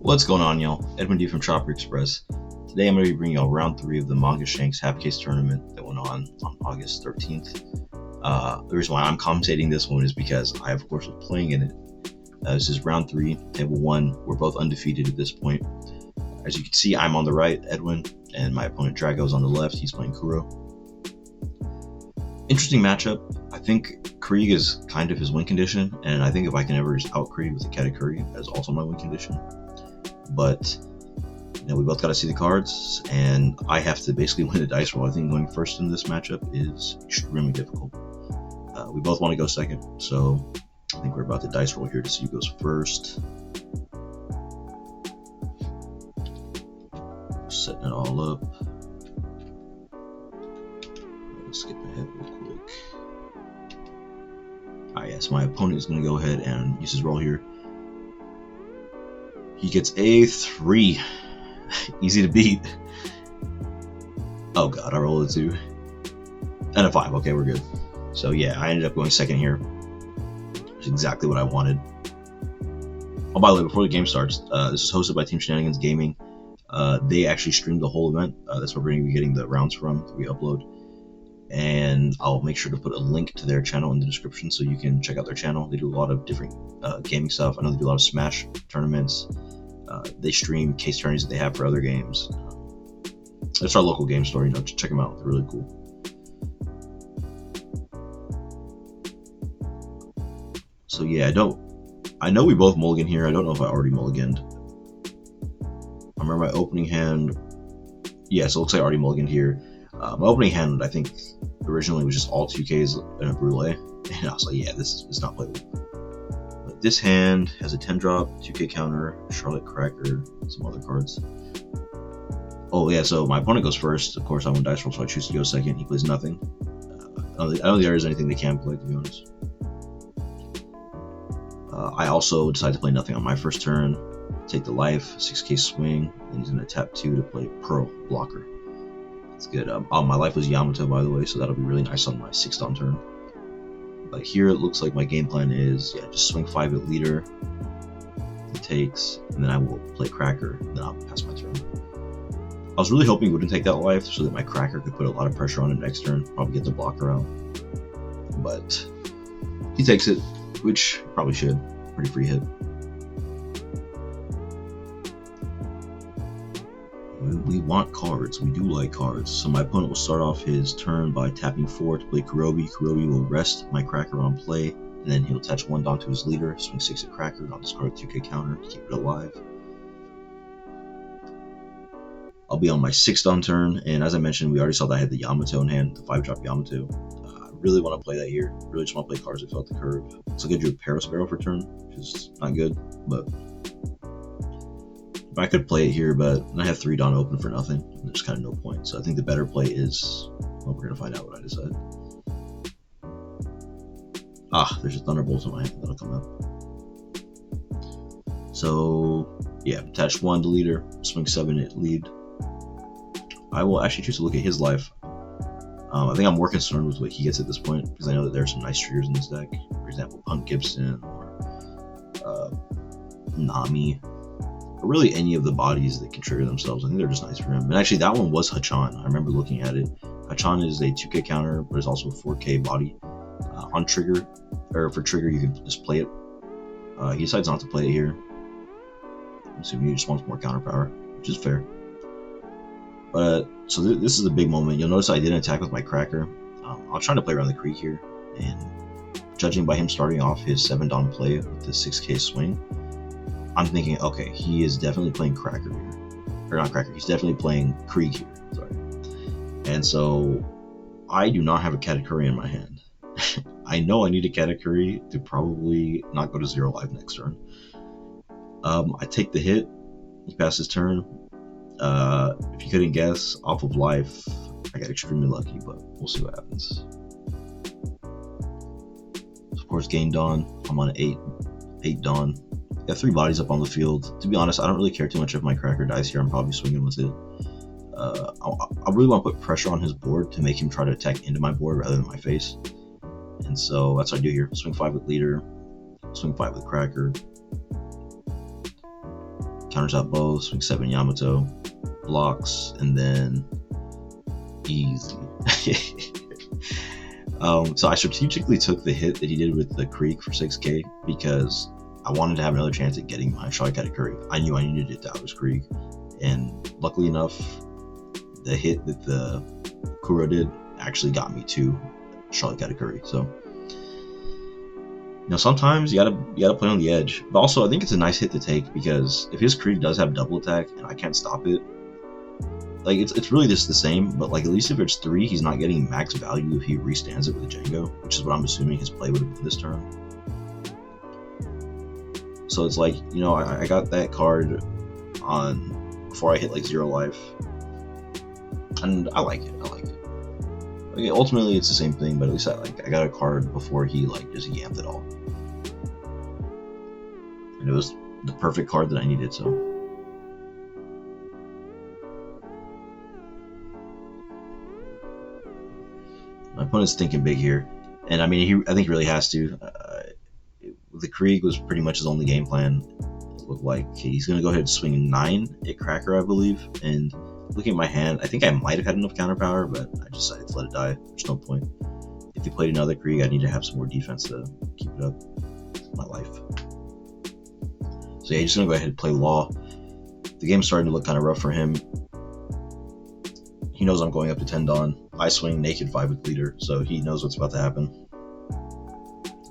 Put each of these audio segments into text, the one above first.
What's going on, y'all? Edwin D from Chopper Express. Today I'm going to be bringing y'all round 3 of the Manga Shanks half case tournament that went on August 13th. The reason why I'm commentating this one is because I, of course, was playing in it. This is round 3, table 1. We're both undefeated at this point. As you can see, I'm on the right, Edwin, and my opponent Drago's on the left. He's playing Kuro. Interesting matchup. I think Krieg is kind of his win condition, and I think if I can ever just out Krieg with a Katakuri, that is also my win condition. But we both got to see the cards, and I have to basically win a dice roll. I think going first in this matchup is extremely difficult. We both want to go second, so I think we're about to dice roll here to see who goes first. Setting it all up. Let's skip ahead real quick. Yes, my opponent is going to go ahead and use his roll here. He gets a 3. Easy to beat. Oh god, I rolled a 2. And a 5. Okay, we're good. So yeah, I ended up going second here. That's exactly what I wanted. Oh, by the way, before the game starts, this is hosted by Team Shenanigans Gaming. They actually streamed the whole event. That's where we're going to be getting the rounds from that we upload. And I'll make sure to put a link to their channel in the description so you can check out their channel. They do a lot of different gaming stuff. I know they do a lot of Smash tournaments. They stream case tourneys that they have for other games. It's our local game store, check them out. They're really cool. So yeah, I know we both mulligan here. I don't know if I already mulliganed. I remember my opening hand. Yeah, so it looks like I already mulliganed here. My opening hand, I think, originally was just all 2Ks and a Brûlée. And I was like, yeah, this is not playable. But this hand has a 10 drop, 2K counter, Charlotte Cracker, some other cards. Oh yeah, so my opponent goes first. Of course, I won dice roll, so I choose to go second. He plays nothing. I don't think there is anything they can play, to be honest. I also decided to play nothing on my first turn. Take the life, 6K swing, and he's going to tap 2 to play Pearl Blocker. That's good. My life was Yamato, by the way, so that'll be really nice on my 6th on turn. But here it looks like my game plan is, just swing 5 at leader. He takes, and then I will play Cracker, and then I'll pass my turn. I was really hoping he wouldn't take that life so that my Cracker could put a lot of pressure on him next turn, probably get the blocker out. But he takes it, which probably should. Pretty free hit. We want cards. We do like cards. So my opponent will start off his turn by tapping 4 to play Kurobi. Kurobi will rest my Cracker on play, and then he'll attach 1 Don to his leader, swing 6 at Cracker, and I'll discard a 2K counter to keep it alive. I'll be on my 6th on turn, and as I mentioned, we already saw that I had the Yamato in hand, the 5-drop Yamato. I really want to play that here. Really just want to play cards that fill out the curve. So I drew a Parasparrow for turn, which is not good, but I could play it here, but I have 3 Dawn open for nothing. There's kind of no point. So I think the better play is, well, we're going to find out what I decide. There's a Thunderbolt in my hand. That'll come out. So, yeah, attach 1 to leader, swing 7 at lead. I will actually choose to look at his life. I think I'm more concerned with what he gets at this point, because I know that there are some nice triggers in this deck. For example, Punk Gibson, or Nami. Or really any of the bodies that can trigger themselves. I think they're just nice for him. And actually, that one was Hachan. I remember looking at it. Hachan is a 2K counter, but it's also a 4K body. On trigger, or for trigger, you can just play it. He decides not to play it here. I'm assuming he just wants more counter power, which is fair. But so this is a big moment. You'll notice I didn't attack with my Cracker. I was trying to play around the creek here, and judging by him starting off his 7 Dawn play with the 6K swing, I'm thinking, okay, he is definitely playing Cracker here. Or not Cracker, he's definitely playing Krieg here. Sorry. And so, I do not have a Katakuri in my hand. I know I need a Katakuri to probably not go to 0 life next turn. I take the hit, he passes turn. If you couldn't guess, off of life, I got extremely lucky, but we'll see what happens. Of course, gain Dawn. I'm on 8 Dawn. Got 3 bodies up on the field. To be honest, I don't really care too much if my Cracker dies here. I'm probably swinging with it. I really want to put pressure on his board to make him try to attack into my board rather than my face. And so that's what I do here. Swing 5 with leader, swing 5 with Cracker, counters out both, swing 7 Yamato, blocks, and then easy. So I strategically took the hit that he did with the Creek for 6k because I wanted to have another chance at getting my Charlotte Katakuri. I knew I needed it to out his Creek, and luckily enough, the hit that the Kuro did actually got me to Charlotte Katakuri. So, you know, sometimes you gotta play on the edge. But also, I think it's a nice hit to take because if his Creek does have double attack and I can't stop it, like it's really just the same. But like at least if it's 3, he's not getting max value if he restands it with a Django, which is what I'm assuming his play would have been this turn. So it's like, you know, I got that card on before I hit like 0 life, and I like it. Like, ultimately, it's the same thing, but at least I got a card before he like just yamped it all, and it was the perfect card that I needed. So my opponent's thinking big here, and I mean, I think he really has to. The Krieg was pretty much his only game plan. It looked like he's gonna go ahead and swing 9 at Cracker, I believe, and looking at my hand, I think I might have had enough counter power, but I decided to let it die. There's no point. If he played another Krieg, I need to have some more defense to keep it up. My life. So yeah, he's just gonna go ahead and play Law. The game's starting to look kind of rough for him. He knows I'm going up to 10 Dawn. I swing naked 5 with leader, so he knows what's about to happen.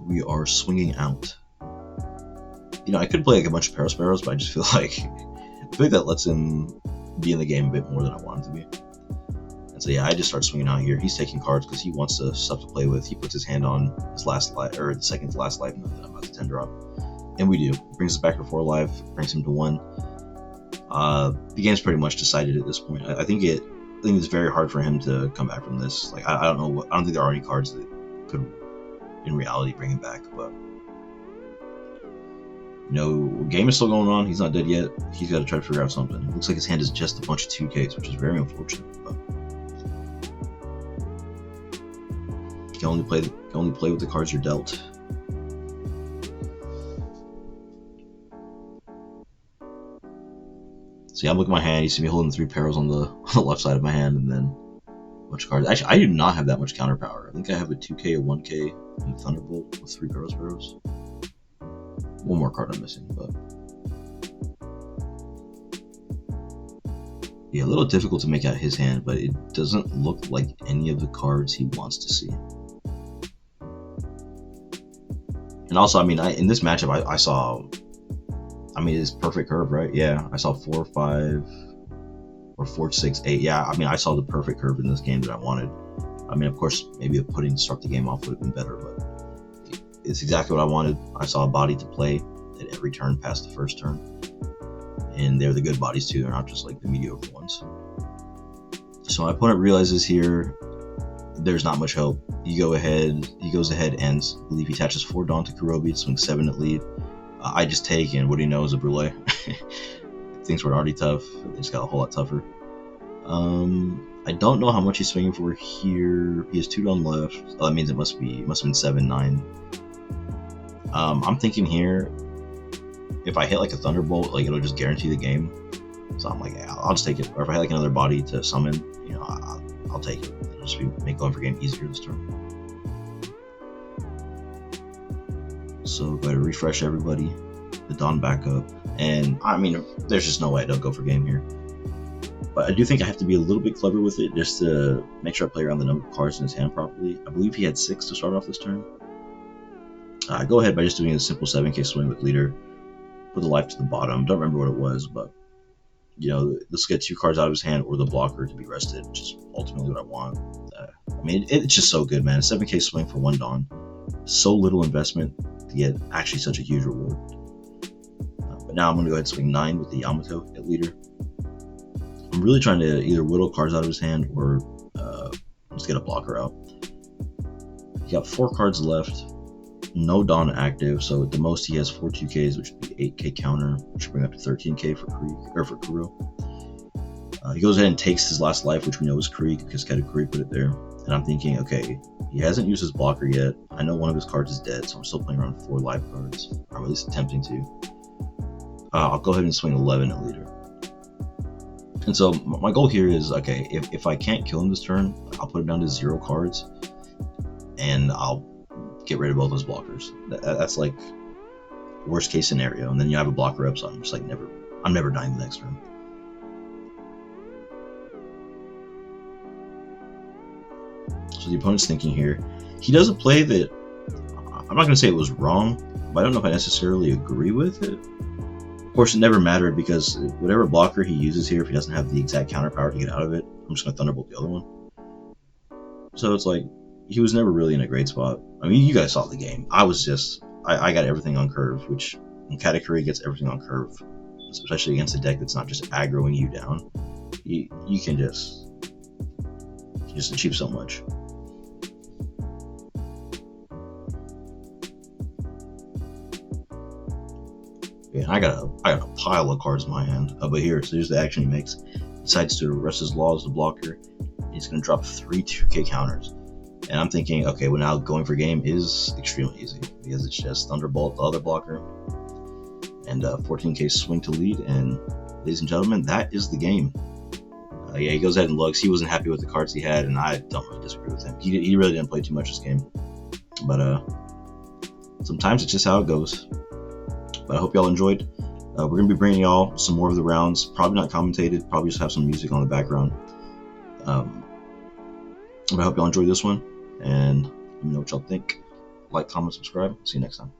We are swinging out. You know, I could play like a bunch of Parasparrows, but I just feel like that lets him be in the game a bit more than I want him to be. And so yeah, I just start swinging out here. He's taking cards because he wants stuff to play with. He puts his hand on his last life, or the second to last life that I'm about to 10 drop, and we do. Brings us back to 4 life, brings him to 1. The game's pretty much decided at this point. I think it's very hard for him to come back from this. Like I don't know. I don't think there are any cards that could, in reality, bring him back. But you know, game is still going on. He's not dead yet. He's got to try to figure out something. Looks like his hand is just a bunch of 2Ks, which is very unfortunate. But you can only play with the cards you're dealt. So yeah, I'm looking at my hand. You see me holding 3 Perils on the left side of my hand, and then a bunch of cards. Actually, I do not have that much counter power. I think I have a 2K, a 1K, and a Thunderbolt with 3 Perils. One more card I'm missing, but yeah, a little difficult to make out his hand, but it doesn't look like any of the cards he wants to see. And also, I mean, in this matchup, I saw, I mean, it's perfect curve, right? Yeah, I saw 4, 5, or 4, 6, 8. Yeah, I mean, I saw the perfect curve in this game that I wanted. I mean, of course, maybe a pudding to start the game off would have been better, but it's exactly what I wanted. I saw a body to play at every turn past the first turn, and they're the good bodies too. They're not just like the mediocre ones. So my opponent realizes here there's not much hope. He goes ahead, ends. I believe he attaches 4 Dawn to Kurobi to swing 7 at lead. I just take, and what do you know is a Brule. Things were already tough. They just got a whole lot tougher. I don't know how much he's swinging for here. He has 2 Dawn left. Oh, that means it must have been 7, 9. I'm thinking here, if I hit like a Thunderbolt, like it'll just guarantee the game. So I'm like, yeah, I'll just take it. Or if I hit like another body to summon, you know, I'll take it. It'll just make going for game easier this turn. So go ahead and refresh everybody. The Dawn back up. And I mean, there's just no way I don't go for game here. But I do think I have to be a little bit clever with it just to make sure I play around the number of cards in his hand properly. I believe he had 6 to start off this turn. Go ahead by just doing a simple 7K swing with leader. Put the life to the bottom. Don't remember what it was, but you know, let's get 2 cards out of his hand or the blocker to be rested, which is ultimately what I want. I mean, it's just so good, man. A 7K swing for 1 Dawn. So little investment to get actually such a huge reward. But now I'm going to go ahead and swing 9 with the Yamato at leader. I'm really trying to either whittle cards out of his hand or just get a blocker out. He got 4 cards left. No Dawn active, so at the most he has 4 2Ks, which would be 8K counter, which would bring up to 13K for Kuro. He goes ahead and takes his last life, which we know is Krieg because Katakuri put it there. And I'm thinking, okay, he hasn't used his blocker yet. I know one of his cards is dead, so I'm still playing around 4 life cards, or at least attempting to. I'll go ahead and swing 11 at leader. And so my goal here is, okay, if I can't kill him this turn, I'll put him down to 0 cards, and I'll get rid of both those blockers. That's like worst case scenario, and then you have a blocker up, so I'm just like I'm never dying the next turn. So the opponent's thinking here. He does a play that I'm not going to say it was wrong, but I don't know if I necessarily agree with it. Of course, it never mattered because whatever blocker he uses here, if he doesn't have the exact counter power to get out of it, I'm just going to Thunderbolt the other one. So it's like, he was never really in a great spot. I mean, you guys saw the game. I got everything on curve, which when Katakuri gets everything on curve, especially against a deck that's not just aggroing you down, you can just achieve so much. Yeah, I got a pile of cards in my hand. But so here's the action he makes. Decides to arrest his law as the blocker. He's going to drop 3 2K counters. And I'm thinking, okay, well now going for game is extremely easy because it's just Thunderbolt the other blocker and 14K swing to lead. And ladies and gentlemen, that is the game. Yeah, he goes ahead and looks. He wasn't happy with the cards he had, and I don't really disagree with him. He really didn't play too much this game. But sometimes it's just how it goes. But I hope y'all enjoyed. We're going to be bringing y'all some more of the rounds. Probably not commentated. Probably just have some music on the background. But I hope y'all enjoyed this one. And let me know what y'all think. Like, comment, subscribe. See you next time.